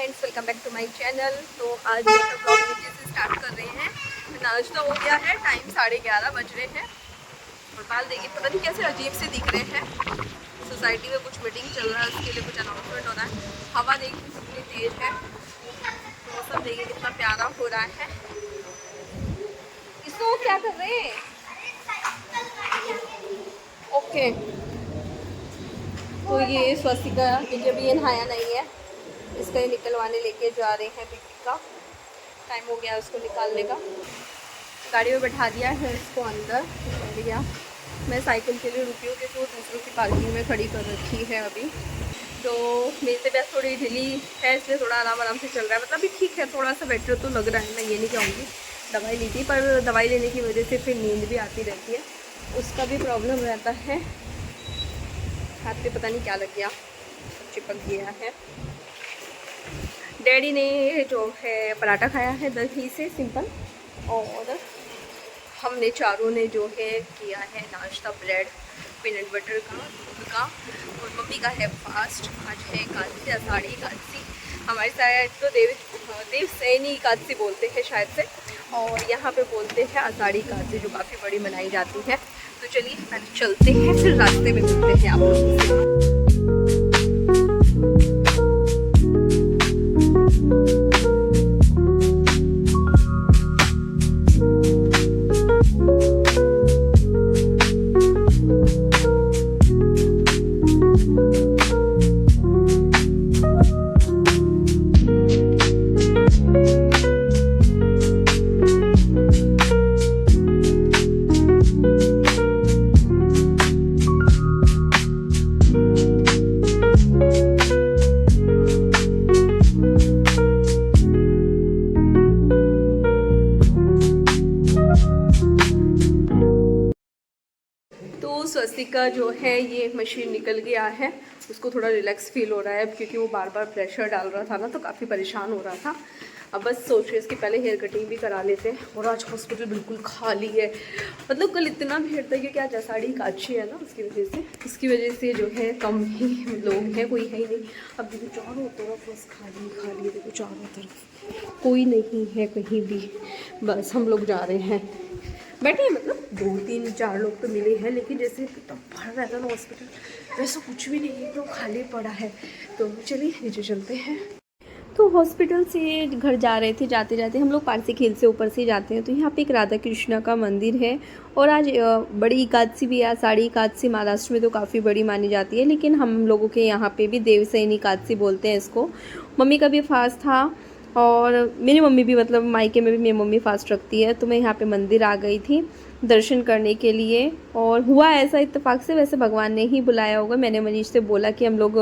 Friends, welcome back to my channel. तो आज हम ब्लॉग नीचे से स्टार्ट कर रहे हैं। नाश्ता हो गया है, टाइम 11:30 बज रहे हैं और बाल देखिए पता नहीं कैसे अजीब से दिख रहे हैं। सोसाइटी में कुछ मीटिंग चल रहा है, उसके लिए कुछ अनाउंसमेंट हो रहा है। हवा देखिए कितनी तेज़ है, मौसम देखिए कितना प्यारा हो रहा है। इसको क्या कर रहे हैं? ओके, तो ये स्वस्तिका क्योंकि अभी ये नहाया नहीं है, इसका ही निकलवाने लेके जा रहे हैं। पिकनिक का टाइम हो गया उसको निकालने का। गाड़ी में बैठा दिया है इसको अंदर दिया। मैं साइकिल के लिए रुकी हूँ क्योंकि वो दूसरों की पार्किंग में खड़ी कर रखी है अभी। तो मेरी तबीयत थोड़ी ढीली है, इसलिए थोड़ा आराम से चल रहा है। मतलब अभी ठीक है, थोड़ा सा बेटर तो लग रहा है, मैं ये नहीं कहूँगी। दवाई ली थी, पर दवाई लेने की वजह से फिर नींद भी आती रहती है, उसका भी प्रॉब्लम रहता है। हाथ पे पता नहीं क्या लग गया, चिपक गया है। डैडी ने जो है पराठा खाया है दही से सिंपल, और हमने चारों ने जो है किया है नाश्ता ब्रेड पीनट बटर का। और मम्मी का है फास्ट, आज है एकादशी, आषाढ़ी एकादशी। हमारी साइड तो देवसैनी एकादशी बोलते हैं शायद से, और यहाँ पे बोलते हैं आषाढ़ी एकादशी, जो काफ़ी बड़ी मनाई जाती है। तो चलिए पहले चलते हैं, फिर रास्ते में मिलते हैं आप लोगों से। स्वस्तिका जो है ये मशीन निकल गया है, उसको थोड़ा रिलैक्स फील हो रहा है क्योंकि वो बार बार प्रेशर डाल रहा था ना, तो काफ़ी परेशान हो रहा था। अब बस सोच रहे इसके पहले हेयर कटिंग भी करा लेते हैं। और आज हॉस्पिटल बिल्कुल खाली है, मतलब कल इतना भीड़ था क्योंकि आज आषाढ़ी एकादशी है ना, उसकी वजह से जो है कम ही लोग हैं, कोई है ही नहीं। अब देखो चारों तरफ बस खाली खाली, देखो चारों तरफ कोई नहीं है कहीं भी, बस हम लोग जा रहे हैं बैठे हैं। मतलब 2-3-4 लोग तो मिले हैं, लेकिन जैसे कितना भर रहता है ना हॉस्पिटल, वैसा कुछ भी नहीं है, एकदम खाली पड़ा है। तो चलिए नीचे चलते हैं। तो हॉस्पिटल से घर जा रहे थे, जाते जाते हम लोग पारसी खेल से ऊपर से जाते हैं, तो यहाँ पे एक राधा कृष्णा का मंदिर है। और आज बड़ी एकादशी भी है, आषाढ़ी एकादशी महाराष्ट्र में तो काफ़ी बड़ी मानी जाती है, लेकिन हम लोगों के यहाँ पे भी देवसैनी एकादशी बोलते हैं इसको। मम्मी का भी फास्ट था, और मेरी मम्मी भी, मतलब मायके में भी मेरी मम्मी फास्ट रखती है। तो मैं यहाँ पे मंदिर आ गई थी दर्शन करने के लिए, और हुआ ऐसा इत्तेफाक से, वैसे भगवान ने ही बुलाया होगा। मैंने मनीष से बोला कि हम लोग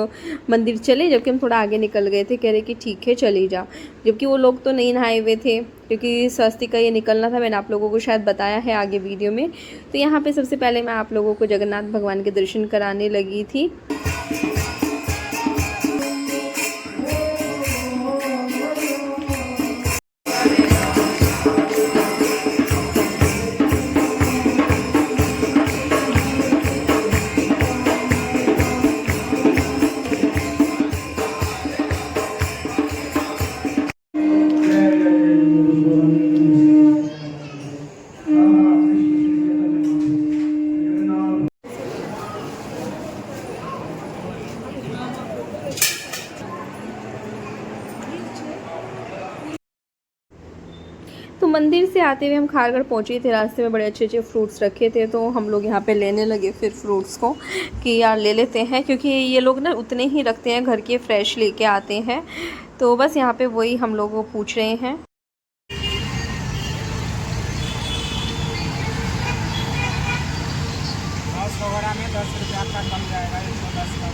मंदिर चले, जबकि हम थोड़ा आगे निकल गए थे। कह रहे कि ठीक है चले जा, जबकि वो लोग तो नहीं नहाए हुए थे क्योंकि स्वस्तिका ये निकलना था। मैंने आप लोगों को शायद बताया है आगे वीडियो में। तो यहाँ पर सबसे पहले मैं आप लोगों को जगन्नाथ भगवान के दर्शन कराने लगी थी। तो मंदिर से आते हुए हम खारगढ़ पहुँचे थे, रास्ते में बड़े अच्छे अच्छे फ्रूट्स रखे थे, तो हम लोग यहाँ पे लेने लगे फिर फ्रूट्स को कि यार ले लेते हैं, क्योंकि ये लोग ना उतने ही रखते हैं, घर के फ्रेश लेके आते हैं। तो बस यहाँ पे वही हम लोग को पूछ रहे हैं। वगैरह में 10 रुपया का कम जाएगा, 110 का।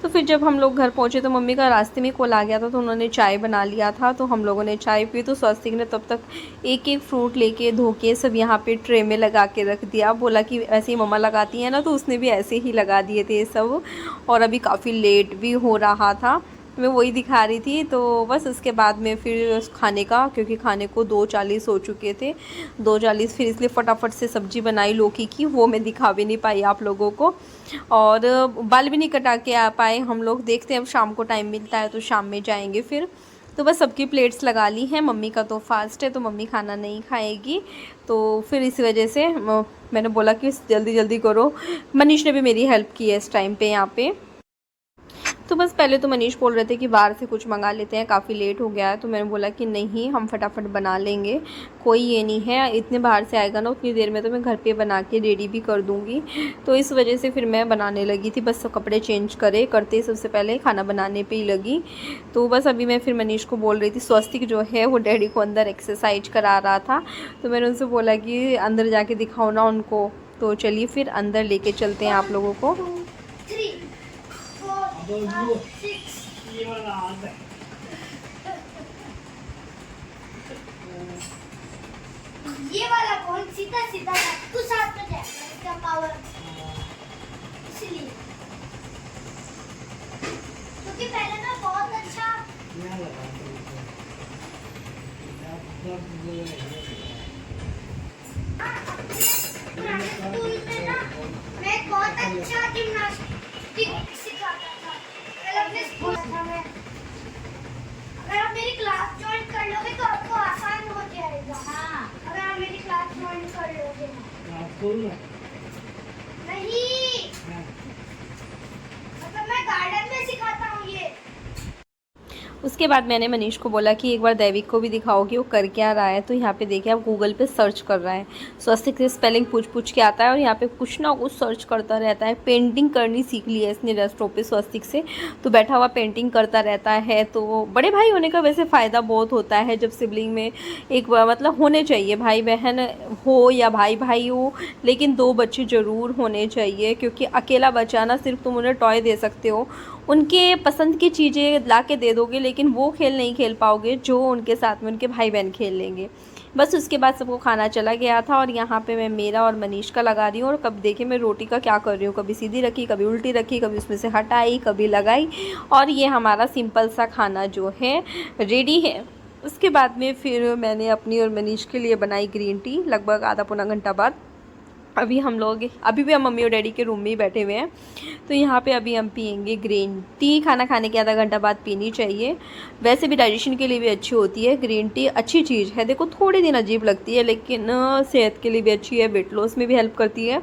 तो फिर जब हम लोग घर पहुँचे तो मम्मी का रास्ते में कॉल आ गया था, तो उन्होंने चाय बना लिया था, तो हम लोगों ने चाय पी। तो स्वस्तिक ने तब तक एक एक फ्रूट लेके धो के सब यहाँ पे ट्रे में लगा के रख दिया। बोला कि ऐसे ही मम्मा लगाती है ना, तो उसने भी ऐसे ही लगा दिए थे सब। और अभी काफ़ी लेट भी हो रहा था, मैं वही दिखा रही थी। तो बस उसके बाद में फिर खाने का, क्योंकि खाने को 2:40 हो चुके थे, 2:40, फिर इसलिए फटाफट से सब्ज़ी बनाई लौकी की, वो मैं दिखा भी नहीं पाई आप लोगों को। और बाल भी नहीं कटा के आ पाए हम लोग, देखते हैं अब शाम को टाइम मिलता है तो शाम में जाएंगे फिर। तो बस सबकी प्लेट्स लगा ली हैं, मम्मी का तो फास्ट है तो मम्मी खाना नहीं खाएगी, तो फिर इसी वजह से मैंने बोला कि जल्दी जल्दी करो। मनीष ने भी मेरी हेल्प की है इस टाइम पे यहाँ पे। तो बस पहले तो मनीष बोल रहे थे कि बाहर से कुछ मंगा लेते हैं, काफ़ी लेट हो गया है, तो मैंने बोला कि नहीं, हम फटाफट बना लेंगे, कोई ये नहीं है, इतने बाहर से आएगा ना उतनी देर में तो मैं घर पे बना के रेडी भी कर दूँगी। तो इस वजह से फिर मैं बनाने लगी थी, बस कपड़े चेंज करते सबसे पहले खाना बनाने पर ही लगी। तो बस अभी मैं फिर मनीष को बोल रही थी, स्वस्तिक जो है वो डैडी को अंदर एक्सरसाइज करा रहा था, तो मैंने उनसे बोला कि अंदर जाके दिखाओ ना उनको। तो चलिए फिर अंदर लेके चलते हैं आप लोगों को। ये वाला कौन सीधा सीधा तू साथ में जाएगा, इसका पावर इसलिए, क्योंकि पहले मैं बहुत अच्छा स्कूल में ना मैं बहुत अच्छा जिम्नास्टिक सिखाता था, पहले अपने स्कूल था मैं। अगर आप मेरी क्लास ज्वाइन कर लोगे तो आपको आसान हो जाएगा। हाँ, अगर आप मेरी क्लास ज्वाइन कर लोगे नहीं, मतलब मैं गार्डन में सिखाता हूँ ये। उसके बाद मैंने मनीष को बोला कि एक बार दैविक को भी दिखाओ कि वो कर क्या रहा है। तो यहाँ पे देखिए आप गूगल पे सर्च कर रहा है, स्वस्तिक से स्पेलिंग पूछ के आता है और यहाँ पे कुछ ना कुछ सर्च करता रहता है। पेंटिंग करनी सीख ली है इसने डेस्कटॉप पे स्वस्तिक से, तो बैठा हुआ पेंटिंग करता रहता है। तो बड़े भाई होने का वैसे फ़ायदा बहुत होता है, जब सिबलिंग में एक मतलब होने चाहिए, भाई बहन हो या भाई भाई हो, लेकिन 2 बच्चे ज़रूर होने चाहिए, क्योंकि अकेला बच्चा ना सिर्फ तुम उन्हें टॉय दे सकते हो, उनके पसंद की चीज़ें ला के दे दोगे, लेकिन वो खेल नहीं खेल पाओगे जो उनके साथ में उनके भाई बहन खेल लेंगे। बस उसके बाद सबको खाना चला गया था और यहाँ पे मैं मेरा और मनीष का लगा रही हूँ। और कब देखे मैं रोटी का क्या कर रही हूँ, कभी सीधी रखी, कभी उल्टी रखी, कभी उसमें से हटाई, कभी लगाई, और ये हमारा सिंपल सा खाना जो है रेडी है। उसके बाद में फिर मैंने अपनी और मनीष के लिए बनाई ग्रीन टी, लगभग आधा पौना घंटा बाद। अभी हम भी मम्मी और डैडी के रूम में ही बैठे हुए हैं। तो यहाँ पे अभी हम पियेंगे ग्रीन टी, खाना खाने के आधा घंटा बाद पीनी चाहिए, वैसे भी डाइजेशन के लिए भी अच्छी होती है ग्रीन टी, अच्छी चीज़ है। देखो थोड़े दिन अजीब लगती है, लेकिन सेहत के लिए भी अच्छी है, वेट लॉस में भी हेल्प करती है,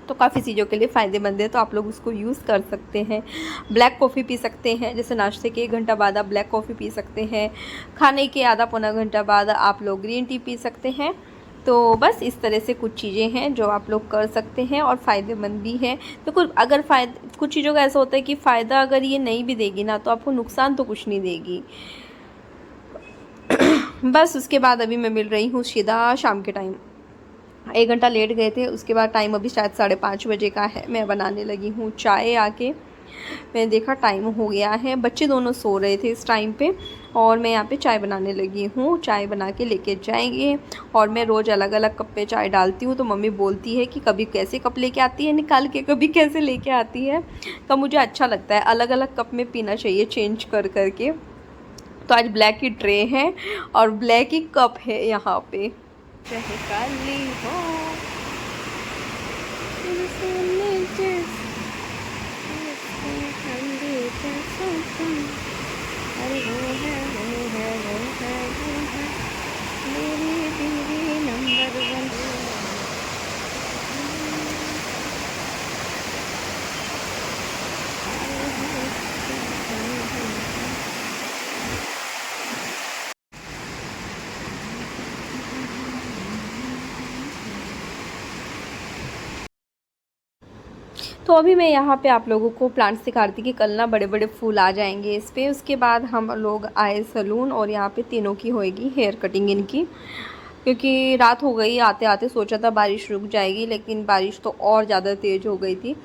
तो काफ़ी चीज़ों के लिए फ़ायदेमंद है, तो आप लोग उसको यूज़ कर सकते हैं। ब्लैक कॉफ़ी पी सकते हैं, जैसे नाश्ते के 1 घंटा बाद आप ब्लैक कॉफ़ी पी सकते हैं, खाने के आधा पौना घंटा बाद आप लोग ग्रीन टी पी सकते हैं। तो बस इस तरह से कुछ चीज़ें हैं जो आप लोग कर सकते हैं और फ़ायदेमंद भी है। तो अगर कुछ चीज़ों का ऐसा होता है कि फ़ायदा अगर ये नहीं भी देगी ना, तो आपको नुकसान तो कुछ नहीं देगी। बस उसके बाद अभी मैं मिल रही हूँ सीधा शाम के टाइम, 1 घंटा लेट गए थे, उसके बाद टाइम अभी शायद 5:30 बजे का है। मैं बनाने लगी हूँ चाय, आके मैंने देखा टाइम हो गया है, बच्चे दोनों सो रहे थे इस टाइम पे, और मैं यहाँ पे चाय बनाने लगी हूँ। चाय बना के लेके जाएंगे, और मैं रोज़ अलग अलग कप में चाय डालती हूँ, तो मम्मी बोलती है कि कभी कैसे कप लेके आती है निकाल के, कभी कैसे लेके आती है, तो मुझे अच्छा लगता है अलग अलग कप में पीना चाहिए, चेंज कर करके। तो आज ब्लैक ही ट्रे है और ब्लैक ही कप है यहाँ पे। चाहे काली हो अरे वो है मेरी बीवी नंबर 1। तो अभी मैं यहाँ पे आप लोगों को प्लांट्स दिखा रही थी कि कल ना बड़े बड़े फूल आ जाएंगे इस पर। उसके बाद हम लोग आए सैलून, और यहाँ पे तीनों की होएगी हेयर कटिंग इनकी, क्योंकि रात हो गई आते आते, सोचा था बारिश रुक जाएगी, लेकिन बारिश तो और ज़्यादा तेज़ हो गई थी,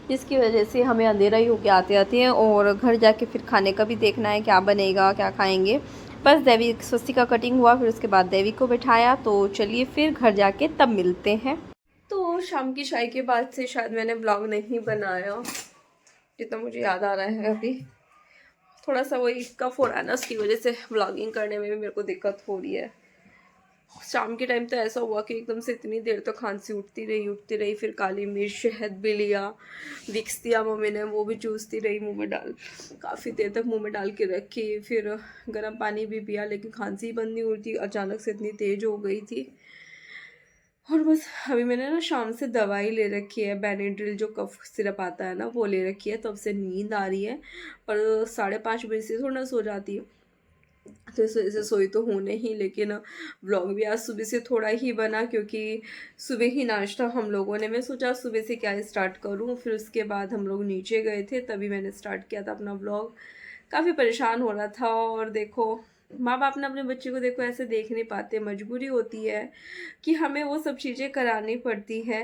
जिसकी वजह से हमें अंधेरा ही होके आते आते हैं। और घर जाके फिर खाने का भी देखना है, क्या बनेगा क्या खाएँगे। बस दैविक स्वस्तिक का कटिंग हुआ, फिर उसके बाद दैविक को बैठाया। तो चलिए फिर घर जाके तब मिलते हैं। तो शाम की चाय के बाद से शायद मैंने ब्लॉग नहीं बनाया, जितना मुझे याद आ रहा है। अभी थोड़ा सा वही कफ हो रहा है ना, उसकी वजह से व्लॉगिंग करने में भी मेरे को दिक्कत हो रही है। शाम के टाइम तो ऐसा हुआ कि एकदम से इतनी देर तक खांसी उठती रही, फिर काली मिर्च शहद भी लिया, विक्स दिया मम्मी ने, वो भी चूसती रही मुंह में डाल, काफ़ी देर तक मुंह में डाल के रखी। फिर गर्म पानी भी पिया, लेकिन खांसी बंद नहीं हुई थी, अचानक से इतनी तेज हो गई थी। और बस अभी मैंने ना शाम से दवाई ले रखी है, बेनेड्रिल जो कफ सिरप आता है ना, वो ले रखी है, तब से नींद आ रही है, पर 5:30 बजे से थोड़ा सो जाती है, तो इस वजह से सोई तो हूँ नहीं। लेकिन व्लॉग भी आज सुबह से थोड़ा ही बना, क्योंकि सुबह ही नाश्ता हम लोगों ने, मैं सोचा सुबह से क्या स्टार्ट करूँ। फिर उसके बाद हम लोग नीचे गए थे, तभी मैंने स्टार्ट किया था अपना व्लॉग। काफ़ी परेशान हो रहा था, और देखो माँ बाप ना अपने बच्चे को देखो ऐसे देख नहीं पाते, मजबूरी होती है कि हमें वो सब चीज़ें करानी पड़ती है।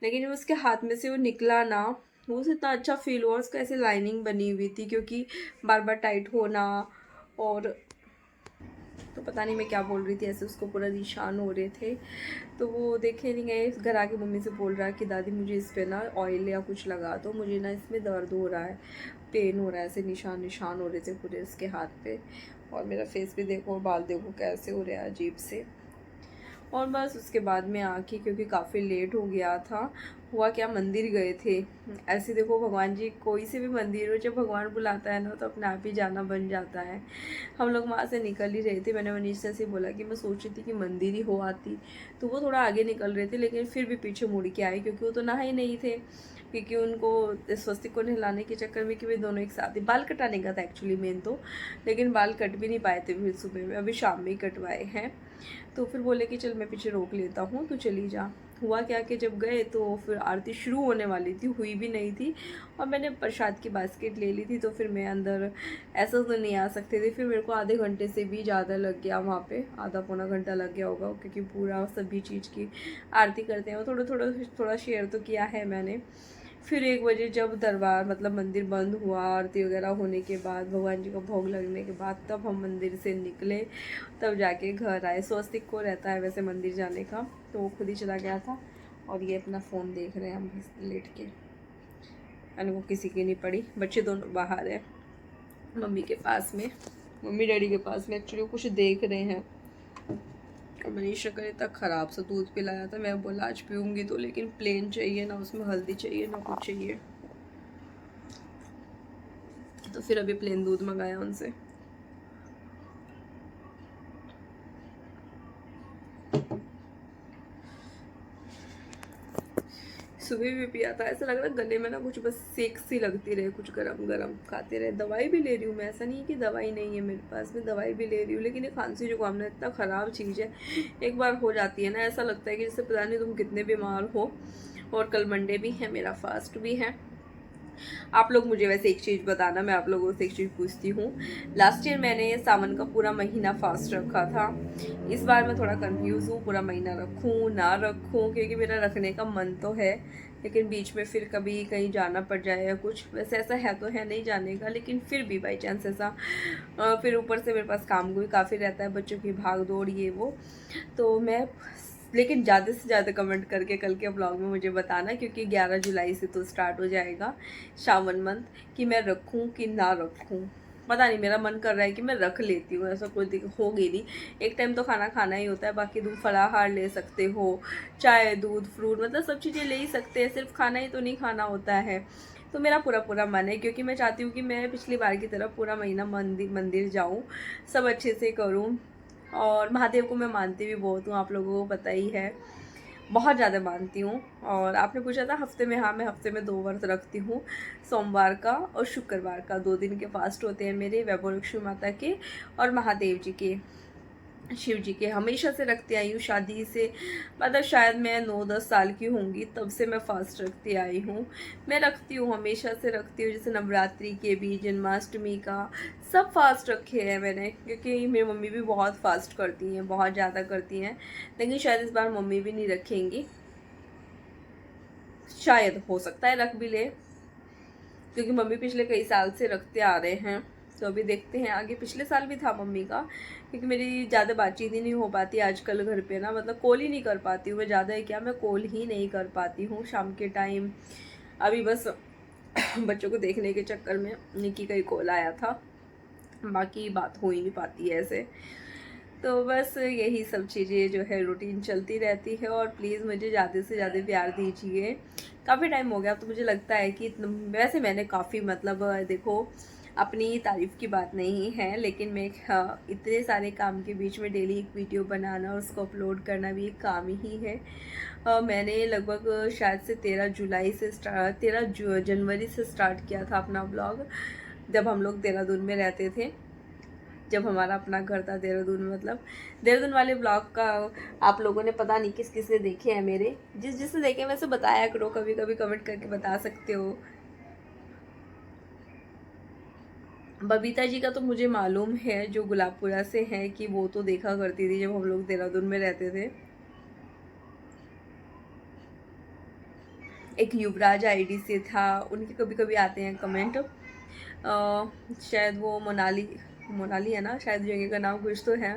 लेकिन जब उसके हाथ में से वो निकला ना, वो इतना अच्छा फील हुआ, उसका ऐसे लाइनिंग बनी हुई थी, क्योंकि बार बार टाइट होना, और तो पता नहीं मैं क्या बोल रही थी, ऐसे उसको पूरा निशान हो रहे थे। तो वो देखे नहीं गए, घर आके मम्मी से बोल रहा है कि दादी मुझे इस पर ना ऑयल या कुछ लगा दो, मुझे ना इसमें दर्द हो रहा है, पेन हो रहा है, ऐसे निशान निशान हो रहे थे पूरे उसके हाथ पे। और मेरा फेस भी देखो, बाल देखो कैसे हो रहे हैं अजीब से। और बस उसके बाद में आके, क्योंकि काफ़ी लेट हो गया था, हुआ क्या, मंदिर गए थे। ऐसे देखो भगवान जी, कोई से भी मंदिर हो, जब भगवान बुलाता है ना तो अपने आप ही जाना बन जाता है। हम लोग वहाँ से निकल ही रहे थे, मैंने मनीषा से बोला कि मैं सोच रही थी कि मंदिर ही हो आती, तो वो थोड़ा आगे निकल रहे थे, लेकिन फिर भी पीछे मुड़ के आए, क्योंकि वो तो नहा ही नहीं थे, क्योंकि उनको स्वस्तिक को नहलाने के चक्कर में कि वे दोनों एक साथ ही, बाल कटाने का था एक्चुअली मेन तो, लेकिन बाल कट भी नहीं पाए थे फिर सुबह में, अभी शाम में ही कटवाए हैं। तो फिर बोले कि चल मैं पीछे रोक लेता हूँ, तो चली जा। हुआ क्या कि जब गए तो फिर आरती शुरू होने वाली थी, हुई भी नहीं थी, और मैंने प्रसाद की बास्केट ले ली थी, तो फिर मैं अंदर ऐसा तो नहीं आ सकते थे। फिर मेरे को आधे घंटे से भी ज़्यादा लग गया वहाँ पे, आधा पौना घंटा लग गया होगा, क्योंकि पूरा सभी चीज़ की आरती करते हैं, थोड़ा शेयर तो किया है मैंने। फिर 1 बजे जब दरबार मतलब मंदिर बंद हुआ, आरती वगैरह होने के बाद, भगवान जी का भोग लगने के बाद, तब हम मंदिर से निकले, तब जाके घर आए। स्वस्तिक को रहता है वैसे मंदिर जाने का, तो वो खुद ही चला गया था। और ये अपना फ़ोन देख रहे हैं हम लेट के, यानी वो किसी की नहीं पड़ी। बच्चे दोनों बाहर हैं, मम्मी के पास में, मम्मी डैडी के पास में, एक्चुअली कुछ देख रहे हैं। और मनीषा का इतना ख़राब सा दूध पिलाया था, मैं बोला आज पीऊँगी तो, लेकिन प्लेन चाहिए, ना उसमें हल्दी चाहिए ना कुछ चाहिए, तो फिर अभी प्लेन दूध मंगाया उनसे। सुबह भी पिया था, ऐसा लग रहा है गले में ना कुछ बस सेक सी लगती रहे, कुछ गरम गरम खाते रहे। दवाई भी ले रही हूँ मैं, ऐसा नहीं है कि दवाई नहीं है मेरे पास, मैं दवाई भी ले रही हूँ, लेकिन ये खांसी जुकाम ना इतना ख़राब चीज़ है, एक बार हो जाती है ना, ऐसा लगता है कि जैसे पता नहीं तुम कितने बीमार हो। और कल मंडे भी है, मेरा फास्ट भी है। आप लोग मुझे वैसे एक चीज़ बताना, मैं आप लोगों से एक चीज़ पूछती हूँ। लास्ट ईयर मैंने सावन का पूरा महीना फास्ट रखा था, इस बार मैं थोड़ा कंफ्यूज हूँ, पूरा महीना रखूँ ना रखूँ, क्योंकि मेरा रखने का मन तो है, लेकिन बीच में फिर कभी कहीं जाना पड़ जाए या कुछ, वैसे ऐसा है तो है नहीं जाने का, लेकिन फिर भी बाई चांस ऐसा, फिर ऊपर से मेरे पास काम भी काफ़ी रहता है, बच्चों की भाग दौड़ ये वो, तो मैं, लेकिन ज़्यादा से ज़्यादा कमेंट करके कल के ब्लॉग में मुझे बताना, क्योंकि 11 जुलाई से तो स्टार्ट हो जाएगा सावन मंथ, कि मैं रखूं कि ना रखूं। पता नहीं, मेरा मन कर रहा है कि मैं रख लेती हूँ, ऐसा कोई होगी नहीं। एक टाइम तो खाना खाना ही होता है, बाकी तुम फलाहार ले सकते हो, चाय दूध फ्रूट मतलब सब चीज़ें ले ही सकते हैं, सिर्फ खाना ही तो नहीं खाना होता है। तो मेरा पूरा मन है, क्योंकि मैं चाहती हूँ कि मैं पिछली बार की तरह पूरा महीना मंदिर जाऊँ, सब अच्छे से करूँ। और महादेव को मैं मानती भी बहुत हूँ, आप लोगों को पता ही है, बहुत ज़्यादा मानती हूँ। और आपने पूछा था हफ्ते में, हाँ मैं हफ्ते में 2 व्रत रखती हूँ, सोमवार का और शुक्रवार का, 2 दिन के फास्ट होते हैं मेरे, वैभव लक्ष्मी माता के और महादेव जी के, शिव जी के, हमेशा से रखती आई हूँ, शादी से मतलब शायद मैं 9-10 साल की होंगी तब से मैं फास्ट रखती आई हूँ। मैं रखती हूँ, हमेशा से रखती हूँ, जैसे नवरात्रि के भी, जन्माष्टमी का, सब फास्ट रखे हैं मैंने, क्योंकि मेरी मम्मी भी बहुत फास्ट करती हैं, बहुत ज़्यादा करती हैं, लेकिन शायद इस बार मम्मी भी नहीं रखेंगी, शायद हो सकता है रख भी ले, क्योंकि मम्मी पिछले कई साल से रखते आ रहे हैं, तो अभी देखते हैं आगे। पिछले साल भी था मम्मी का, क्योंकि मेरी ज़्यादा बातचीत ही नहीं हो पाती आजकल घर पे ना, मतलब कॉल ही नहीं कर पाती हूँ मैं, ज़्यादा है क्या, मैं कॉल ही नहीं कर पाती हूँ शाम के टाइम। अभी बस बच्चों को देखने के चक्कर में निक्की का ही कॉल आया था, बाकी बात हो ही नहीं पाती है ऐसे। तो बस यही सब चीज़ें जो है रूटीन चलती रहती है। और प्लीज़ मुझे ज़्यादा से ज़्यादा प्यार दीजिए। काफ़ी टाइम हो गया, तो मुझे लगता है कि वैसे मैंने काफ़ी मतलब देखो अपनी तारीफ़ की बात नहीं है, लेकिन मैं इतने सारे काम के बीच में डेली एक वीडियो बनाना और उसको अपलोड करना भी एक काम ही है। मैंने लगभग शायद से 13 जनवरी से स्टार्ट किया था अपना ब्लॉग, जब हम लोग देहरादून में रहते थे, जब हमारा अपना घर था देहरादून में। मतलब देहरादून वाले ब्लॉग का आप लोगों ने पता नहीं किस किस ने देखे हैं मेरे, जिसने देखे वैसे बताया करो, कभी कभी कमेंट करके बता सकते हो। बबीता जी का तो मुझे मालूम है, जो गुलाबपुरा से है, कि वो तो देखा करती थी जब हम लोग देहरादून में रहते थे। एक युवराज आईडी से था, उनके कभी कभी आते हैं कमेंट। शायद वो मोनाली है ना, शायद जगह का नाम कुछ तो है,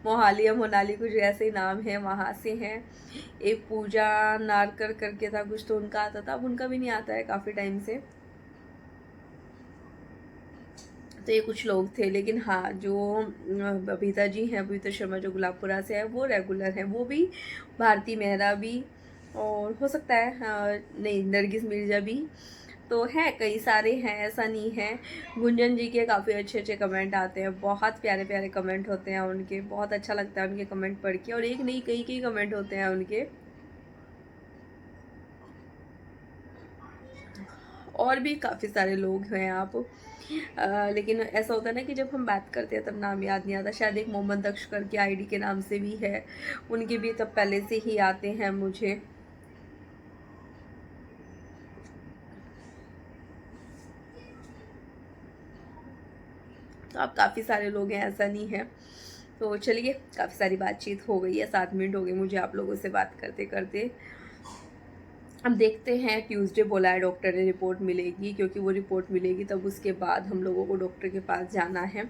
मोहाली या मोनाली कुछ ऐसे ही नाम है, वहाँ से हैं। एक पूजा नारकर करके था कुछ, तो उनका आता था, अब उनका भी नहीं आता है काफ़ी टाइम से। तो ये कुछ लोग थे, लेकिन हाँ जो बबीता जी हैं, बबीता शर्मा जो गुलाबपुरा से है, वो रेगुलर है। वो भी, भारती मेहरा भी, और हो सकता है नहीं, नरगिस मिर्जा भी, तो है, कई सारे हैं, ऐसा नहीं है। गुंजन जी के काफ़ी अच्छे अच्छे कमेंट आते हैं, बहुत प्यारे प्यारे कमेंट होते हैं उनके, बहुत अच्छा लगता है उनके कमेंट पढ़ के। और एक नहीं, कई कई कमेंट होते हैं उनके। और भी काफ़ी सारे लोग हैं आप, लेकिन ऐसा होता है ना कि जब हम बात करते हैं तब नाम याद नहीं आता। शायद एक मोहम्मद अक्ष के आईडी के नाम से भी है, उनके भी तब पहले से ही आते हैं मुझे। तो आप काफ़ी सारे लोग हैं, ऐसा नहीं है। तो चलिए, काफ़ी सारी बातचीत हो गई है, 7 मिनट हो गए मुझे आप लोगों से बात करते करते। अब देखते हैं, ट्यूसडे बोला है डॉक्टर ने रिपोर्ट मिलेगी, क्योंकि वो रिपोर्ट मिलेगी तब उसके बाद हम लोगों को डॉक्टर के पास जाना है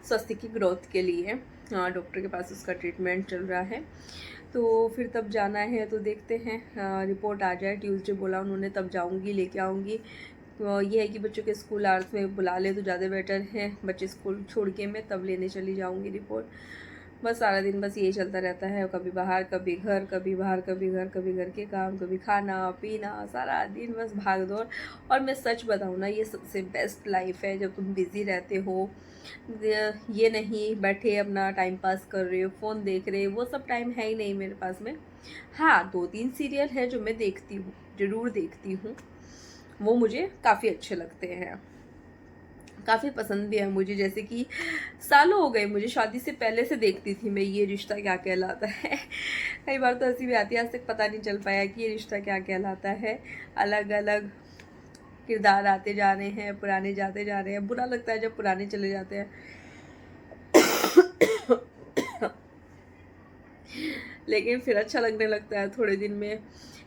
स्वास्थ्य की ग्रोथ के लिए। डॉक्टर के पास उसका ट्रीटमेंट चल रहा है, तो फिर तब जाना है। तो देखते हैं, रिपोर्ट आ जाए, ट्यूसडे बोला उन्होंने, तब जाऊंगी, लेके आऊँगी। तो ये है कि बच्चों के स्कूल आवर्स में बुला ले तो ज़्यादा बेटर है, बच्चे स्कूल छोड़ के मैं तब लेने चली जाऊँगी रिपोर्ट। बस सारा दिन बस यही चलता रहता है, कभी बाहर कभी घर, कभी बाहर कभी घर, कभी घर के काम, कभी खाना पीना, सारा दिन बस भाग दौड़। और मैं सच बताऊँ ना, ये सबसे बेस्ट लाइफ है जब तुम बिज़ी रहते हो। ये नहीं बैठे अपना टाइम पास कर रहे हो, फ़ोन देख रहे हो, वो सब टाइम है ही नहीं मेरे पास में। हाँ, 2-3 सीरियल है जो मैं देखती हूँ, ज़रूर देखती हूँ, वो मुझे काफ़ी अच्छे लगते हैं, काफ़ी पसंद भी है मुझे। जैसे कि सालों हो गए, मुझे शादी से पहले से देखती थी मैं ये रिश्ता क्या कहलाता है। कई बार तो हंसी भी आती है, आज तक पता नहीं चल पाया कि ये रिश्ता क्या कहलाता है। अलग अलग किरदार आते जा रहे हैं, पुराने जाते जा रहे हैं, बुरा लगता है जब पुराने चले जाते हैं। लेकिन फिर अच्छा लगने लगता है थोड़े दिन में।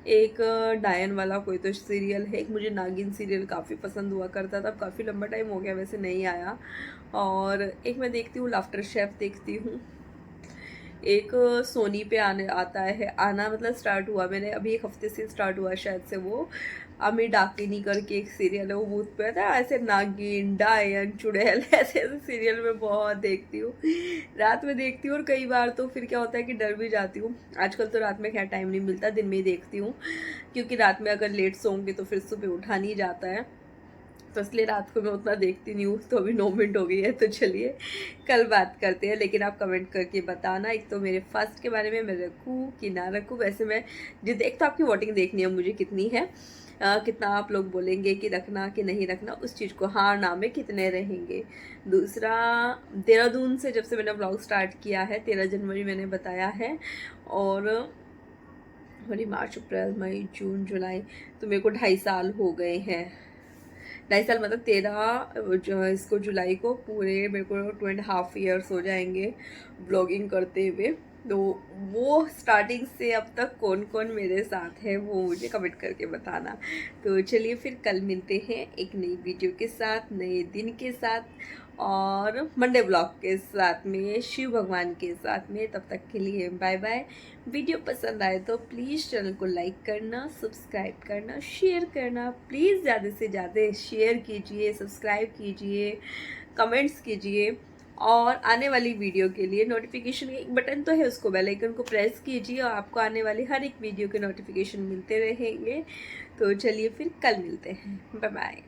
एक डायन वाला कोई तो सीरियल है, एक मुझे नागिन सीरियल काफ़ी पसंद हुआ करता था, अब काफ़ी लंबा टाइम हो गया वैसे नहीं आया। और एक मैं देखती हूँ लाफ्टर शेफ देखती हूँ। एक सोनी पे आता है, आना मतलब स्टार्ट हुआ, मैंने अभी 1 हफ्ते से स्टार्ट हुआ शायद से, वो अमी डाकिनी करके एक सीरियल है, वो भूत पे था, ऐसे नागिन डायन चुड़ैल ऐसे ऐसे सीरियल में बहुत देखती हूँ, रात में देखती हूँ। और कई बार तो फिर क्या होता है कि डर भी जाती हूँ। आजकल तो रात में खैर टाइम नहीं मिलता, दिन में ही देखती हूँ, क्योंकि रात में अगर लेट सोऊंगी तो फिर सुबह उठा नहीं जाता है, तो इसलिए रात को मैं उतना देखती नहीं हूँ। तो अभी 9 मिनट हो गई है, तो चलिए कल बात करते हैं। लेकिन आप कमेंट करके बताना, एक तो मेरे फर्स्ट के बारे में मैं रखूँ कि ना रखूँ। वैसे मैं एक तो आपकी वोटिंग देखनी है मुझे कितनी है, कितना आप लोग बोलेंगे कि रखना कि नहीं रखना, उस चीज़ को, हाँ ना में कितने रहेंगे। दूसरा, देहरादून से जब से मैंने ब्लॉग स्टार्ट किया है, 13 जनवरी मैंने बताया है, और फरवरी मार्च अप्रैल मई जून जुलाई, तो मेरे को 2.5 साल हो गए हैं। 2.5 साल मतलब 13 इसको जुलाई को पूरे मेरे को 2.5 ईयर्स हो जाएंगे ब्लॉगिंग करते हुए। तो वो स्टार्टिंग से अब तक कौन कौन मेरे साथ है वो मुझे कमेंट करके बताना। तो चलिए फिर कल मिलते हैं एक नई वीडियो के साथ, नए दिन के साथ, और मंडे ब्लॉग के साथ में, शिव भगवान के साथ में। तब तक के लिए बाय बाय। वीडियो पसंद आए तो प्लीज़ चैनल को लाइक करना, सब्सक्राइब करना, शेयर करना, प्लीज़ ज़्यादा से ज़्यादा शेयर कीजिए, सब्सक्राइब कीजिए। कमेंट्स कीजिए, और आने वाली वीडियो के लिए नोटिफिकेशन एक बटन तो है, उसको बेल आइकन को प्रेस कीजिए और आपको आने वाली हर एक वीडियो के नोटिफिकेशन मिलते रहेंगे। तो चलिए फिर कल मिलते हैं, बाय बाय।